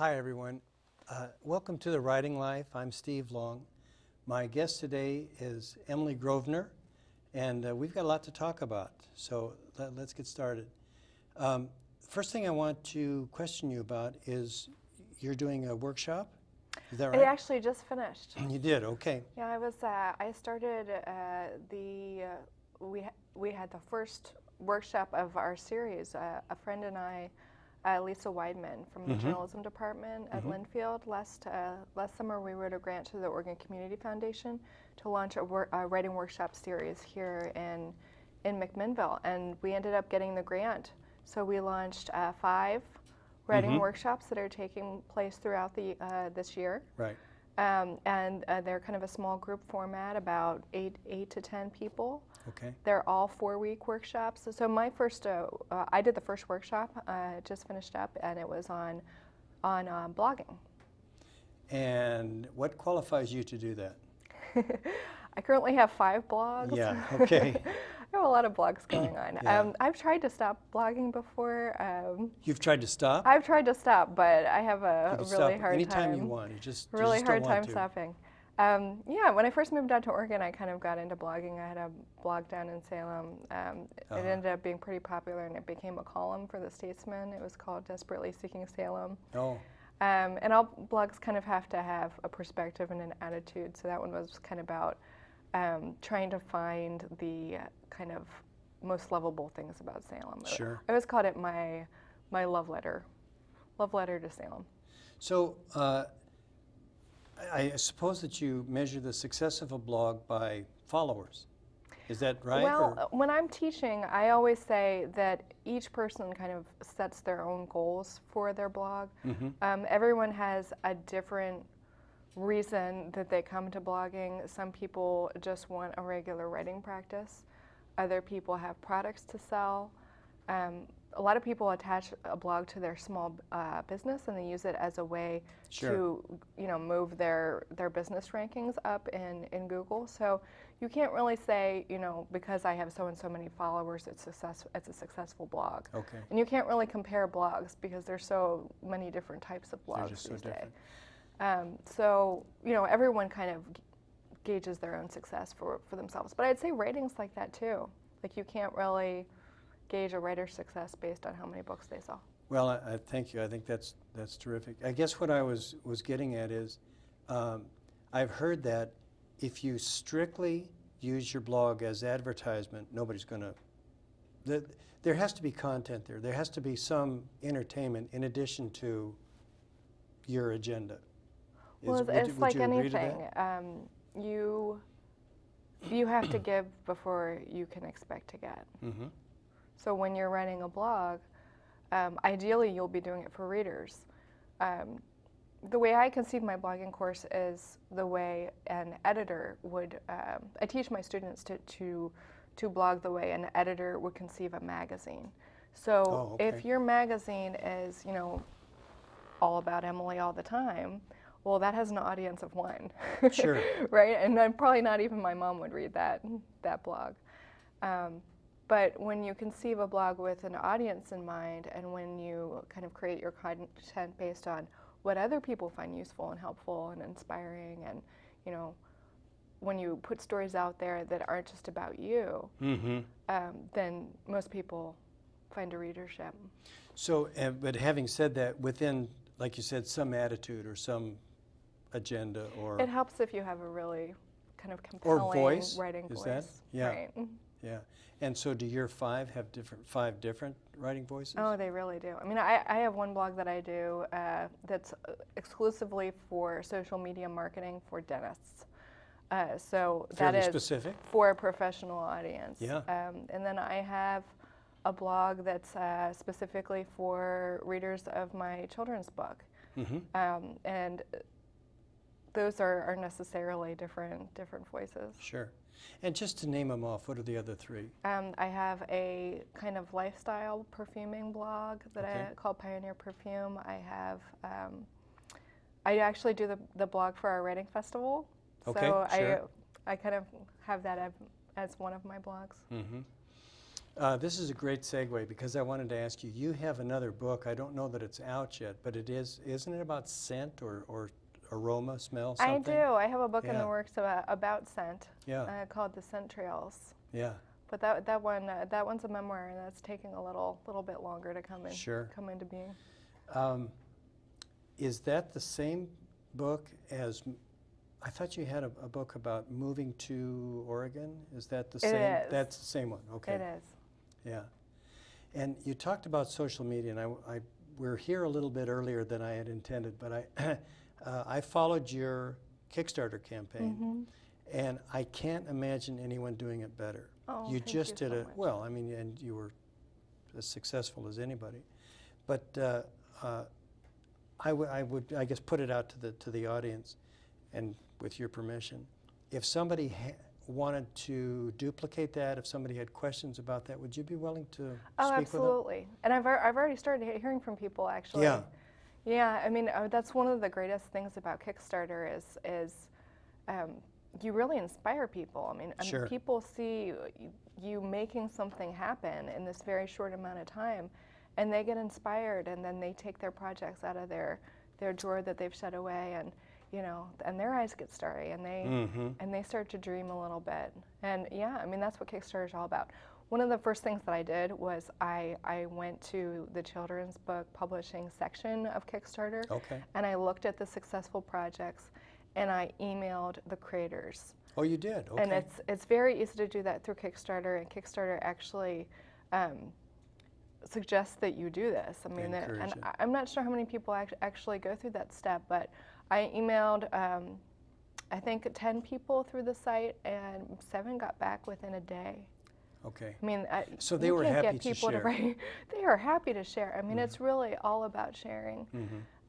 Hi, everyone. Welcome to The Writing Life. I'm Steve Long. My guest today is Emily Grosvenor, and we've got a lot to talk about, so let's get started. First thing I want to question you about is you're doing a workshop? Is that right? I actually just finished. You did, okay. Yeah, I started we had the first workshop of our series. A friend and I, Lisa Weidman from the journalism department at Linfield, last summer we wrote a grant to the Oregon Community Foundation to launch a writing workshop series here in McMinnville, and we ended up getting the grant. So we launched 5 writing workshops that are taking place throughout this year. Right. And they're kind of a small group format, about 8 to 10 people. Okay. They're all 4-week workshops. So my first, I did the first workshop, just finished up, and it was on blogging. And what qualifies you to do that? I currently have 5 blogs. Yeah, okay. I have a lot of blogs going on. Yeah. I've tried to stop blogging before. You've tried to stop? I've tried to stop, but I have a You can really stop hard anytime time. you want. You just Really hard time to. stopping. Yeah, when I first moved out to Oregon, I kind of got into blogging. I had a blog down in Salem. It ended up being pretty popular, and it became a column for the Statesman. It was called Desperately Seeking Salem. Oh. And all blogs kind of have to have a perspective and an attitude, so that one was kind of about trying to find the kind of most lovable things about Salem. Sure. I always called it my love letter to Salem. So I suppose that you measure the success of a blog by followers. Is that right? Well, when I'm teaching, I always say that each person kind of sets their own goals for their blog. Everyone has a different reason that they come to blogging. Some people just want a regular writing practice. Other people have products to sell. A lot of people attach a blog to their small business, and they use it as a way to, move their business rankings up in Google. So you can't really say, because I have so and so many followers, it's a successful blog. Okay. And you can't really compare blogs because there's so many different types of blogs They're just so different. So everyone kind of gauges their own success for themselves. But I'd say writing's like that too. Like you can't really gauge a writer's success based on how many books they sell. Well, I thank you. I think that's terrific. I guess what I was getting at is I've heard that if you strictly use your blog as advertisement, nobody's going to. There has to be content there. There has to be some entertainment in addition to your agenda. Well, it's like anything. You have to give before you can expect to get. So when you're writing a blog, ideally you'll be doing it for readers. The way I conceive my blogging course is the way an editor would. I teach my students to blog the way an editor would conceive a magazine. So if your magazine is, all about Emily all the time, well, that has an audience of 1. Sure. Right? And probably not even my mom would read that blog. But when you conceive a blog with an audience in mind, and when you kind of create your content based on what other people find useful and helpful and inspiring, and when you put stories out there that aren't just about you, then most people find a readership. So, but having said that, within, like you said, some attitude or some agenda, or it helps if you have a really kind of compelling writing voice. Is that? Yeah. Right. Yeah. And so do your 5 have 5 different writing voices? Oh, they really do. I mean, I have one blog that I do that's exclusively for social media marketing for dentists. So Fairly that is specific. For a professional audience. Yeah. And then I have a blog that's specifically for readers of my children's book. And those are necessarily different voices. Sure. And just to name them off, what are the other 3? I have a kind of lifestyle perfuming blog that I call Pioneer Perfume. I have, I actually do the blog for our writing festival. Okay, so sure. I kind of have that as one of my blogs. This is a great segue because I wanted to ask you, you have another book. I don't know that it's out yet, but it is, isn't it about scent or aroma, smell, I something? do. I have a book in the Yeah. works about scent Yeah, called The Scent Trails. yeah, But that one's a memoir, and that's taking a little bit longer to sure. come into being. Um, is that the same book as, I thought you had a book about moving to Oregon? Is that the same? It is. That's the same one, okay. It is. Yeah. And you talked about social media, and we're here a little bit earlier than I had intended, but I followed your Kickstarter campaign, Mm-hmm. and I can't imagine anyone doing it better. Oh, You thank just you did so it, much. well, I mean, and you were as successful as anybody. But I would, I guess, put it out to the audience, and with your permission, if somebody wanted to duplicate that, if somebody had questions about that, would you be willing to Oh, speak absolutely. And I've already started hearing from people, actually. Yeah. Yeah, I mean, that's one of the greatest things about Kickstarter is you really inspire people. I mean, Sure. people see you making something happen in this very short amount of time, and they get inspired, and then they take their projects out of their drawer that they've shut away, and and their eyes get starry, and they start to dream a little bit. And yeah, I mean, that's what Kickstarter is all about. One of the first things that I did was I went to the children's book publishing section of Kickstarter, Okay. and I looked at the successful projects, and I emailed the creators. Oh, you did? Okay. And it's very easy to do that through Kickstarter, and Kickstarter actually suggests that you do this. I mean, encourage it. I'm not sure how many people actually go through that step, but I emailed I think 10 people through the site, and 7 got back within a day. Okay. I mean, So they you were can't happy get to people share. write. They are happy to share. I mean, it's really all about sharing.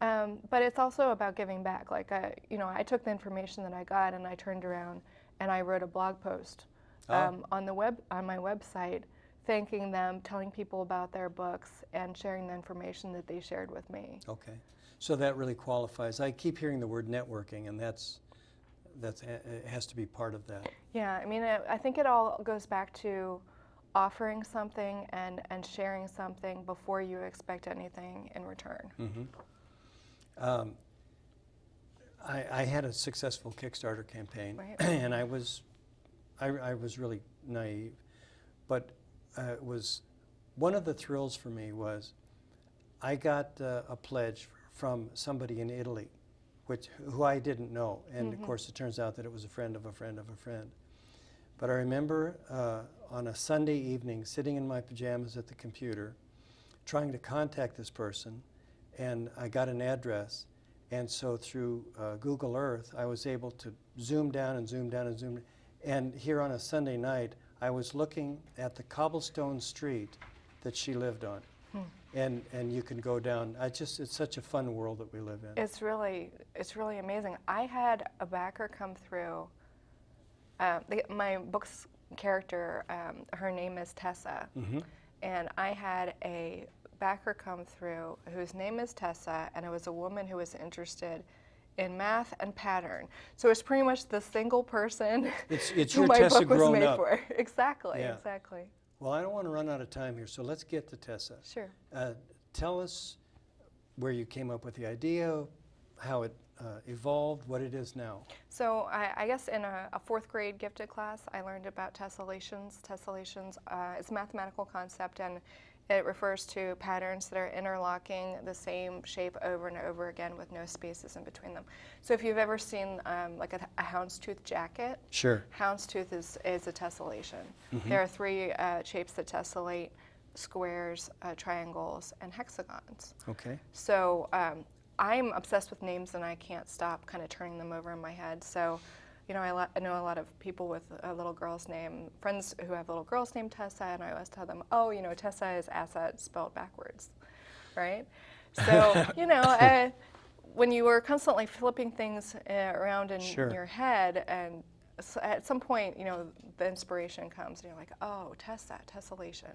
But it's also about giving back. Like, I took the information that I got, and I turned around and I wrote a blog post on my website, thanking them, telling people about their books, and sharing the information that they shared with me. Okay. So that really qualifies. I keep hearing the word networking, and it has to be part of that. Yeah, I mean, I think it all goes back to offering something and sharing something before you expect anything in return. I had a successful Kickstarter campaign, Right. and I was really naive, but it was one of the thrills for me was I got a pledge from somebody in Italy, who I didn't know, and of course it turns out that it was a friend of a friend of a friend. But I remember on a Sunday evening sitting in my pajamas at the computer trying to contact this person, and I got an address, and so through Google Earth I was able to zoom down and zoom down and zoom down. And here on a Sunday night I was looking at the cobblestone street that she lived on. And you can go down. It's such a fun world that we live in. It's really amazing. I had a backer come through. My book's character, her name is Tessa, and I had a backer come through whose name is Tessa, and it was a woman who was interested in math and pattern. So it's pretty much the single person It's who your my Tessa book was grown made up. for. Exactly, Yeah. exactly. Well, I don't want to run out of time here, so let's get to Tessa. Sure. Tell us where you came up with the idea, how it evolved, what it is now. So I guess in a 4th grade gifted class, I learned about tessellations. Tessellations is a mathematical concept, and it refers to patterns that are interlocking the same shape over and over again with no spaces in between them. So if you've ever seen like a houndstooth jacket, Sure. houndstooth is a tessellation. There are 3 shapes that tessellate: squares, triangles, and hexagons. Okay. So I'm obsessed with names, and I can't stop kind of turning them over in my head. So, I know a lot of people with a little girl's name, friends who have little girls named Tessa, and I always tell them, oh, Tessa is asset spelled backwards, right? So, when you are constantly flipping things around in Sure. your head, and at some point, the inspiration comes, and you're like, oh, Tessa, tessellation.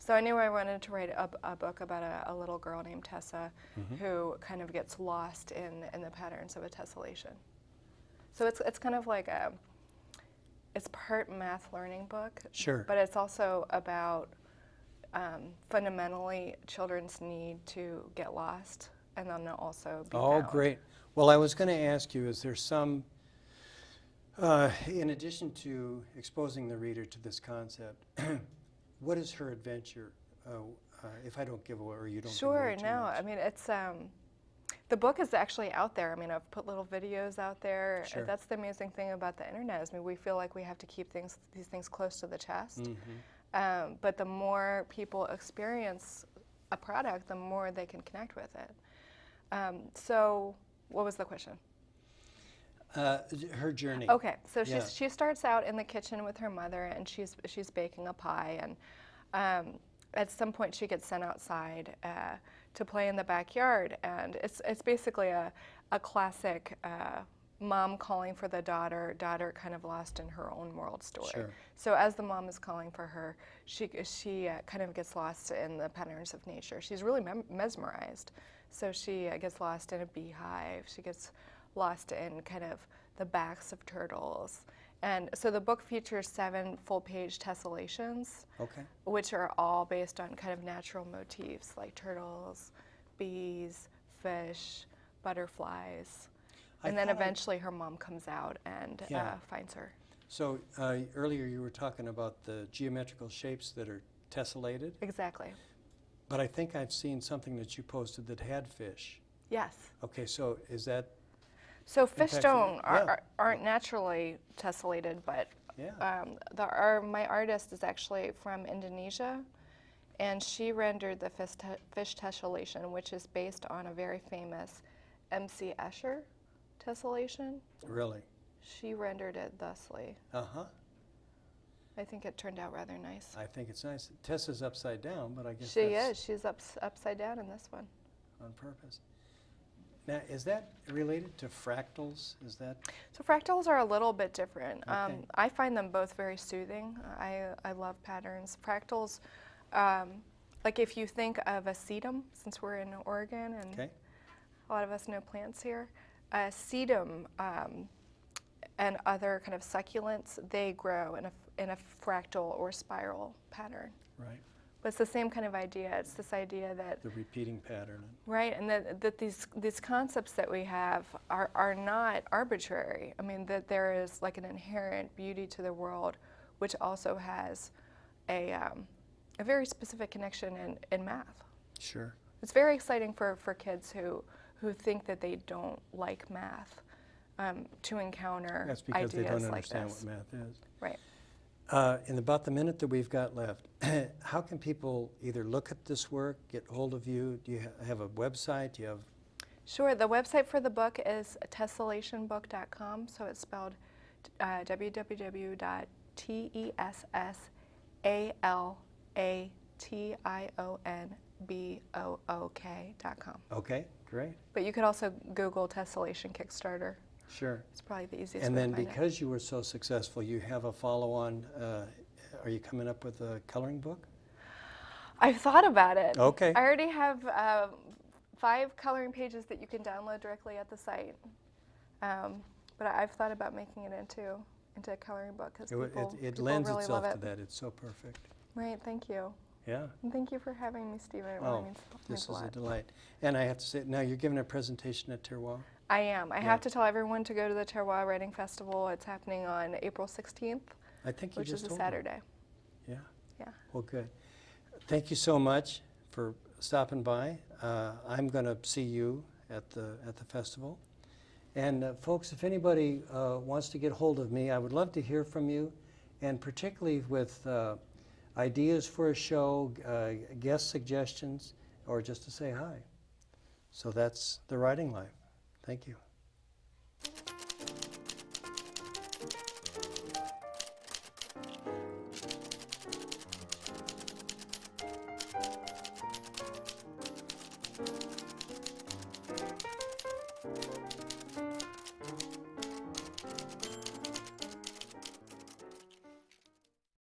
So I knew I wanted to write a book about a little girl named Tessa who kind of gets lost in the patterns of a tessellation. So it's kind of like it's part math learning book. Sure. But it's also about fundamentally children's need to get lost and then also be Oh, found. great. Well, I was going to ask you, is there some, in addition to exposing the reader to this concept, what is her adventure? If I don't give away, or you don't give Sure, away too no. much. I mean, it's the book is actually out there. I mean, I've put little videos out there. Sure. That's the amazing thing about the internet. Is, I mean, we feel like we have to keep these things close to the chest. Mm-hmm. But the more people experience a product, the more they can connect with it. So, what was the question? Her journey. Okay, so Yeah. she starts out in the kitchen with her mother, and she's baking a pie, and at some point she gets sent outside to play in the backyard, and it's basically a classic mom calling for the daughter kind of lost in her own world story. Sure. So as the mom is calling for her, she kind of gets lost in the patterns of nature. She's really mesmerized. So she gets lost in a beehive. She gets lost in kind of the backs of turtles. And so the book features 7 full-page tessellations, Okay. which are all based on kind of natural motifs like turtles, bees, fish, butterflies. And then eventually her mom comes out and Yeah. finds her. So earlier you were talking about the geometrical shapes that are tessellated, Exactly. but I think I've seen something that you posted that had fish. Yes. Okay, so is that, So fish fact, don't yeah. aren't naturally tessellated, but yeah, my artist is actually from Indonesia, and she rendered the fish tessellation, which is based on a very famous M.C. Escher tessellation. really? She rendered it thusly. Uh-huh. I think it turned out rather nice. I think it's nice. Tessa's upside down, but I guess She that's is. She's upside down in this one. on purpose. Now, is that related to fractals? Is that, So fractals are a little bit different. Okay. I find them both very soothing. I love patterns. Fractals, like if you think of a sedum, since we're in Oregon and okay? a lot of us know plants here, sedum and other kind of succulents, they grow in a fractal or spiral pattern. Right. But it's the same kind of idea. It's this idea that The repeating pattern. right, and that these concepts that we have are not arbitrary. I mean, that there is like an inherent beauty to the world, which also has a very specific connection in math. Sure. It's very exciting for kids who think that they don't like math to encounter That's because ideas they don't like understand this. what math is. Right. In about the minute that we've got left, how can people either look at this work, get hold of you? Do you have a website? Do you have? Sure. The website for the book is tessellationbook.com. So it's spelled www.tessellationbook.com. Okay, great. But you could also Google Tessellation Kickstarter. Sure. It's probably the easiest And way then to find it. because you were so successful, you have a follow-on. Are you coming up with a coloring book? I've thought about it. Okay. I already have 5 coloring pages that you can download directly at the site. But I've thought about making it into a coloring book because It people lends really itself love to it. that. It's so perfect. Right, thank you. Yeah. And thank you for having me, Stephen. It Oh, really means this a is a lot. delight. And I have to say, now you're giving a presentation at Terroir? I am. I Yeah. have to tell everyone to go to the Terroir Writing Festival. It's happening on April 16th, I think you which just is a told me. Saturday. Yeah. Yeah. Well, good. Thank you so much for stopping by. I'm going to see you at the festival. And folks, if anybody wants to get hold of me, I would love to hear from you, and particularly with ideas for a show, guest suggestions, or just to say hi. So that's The Writing Life. Thank you.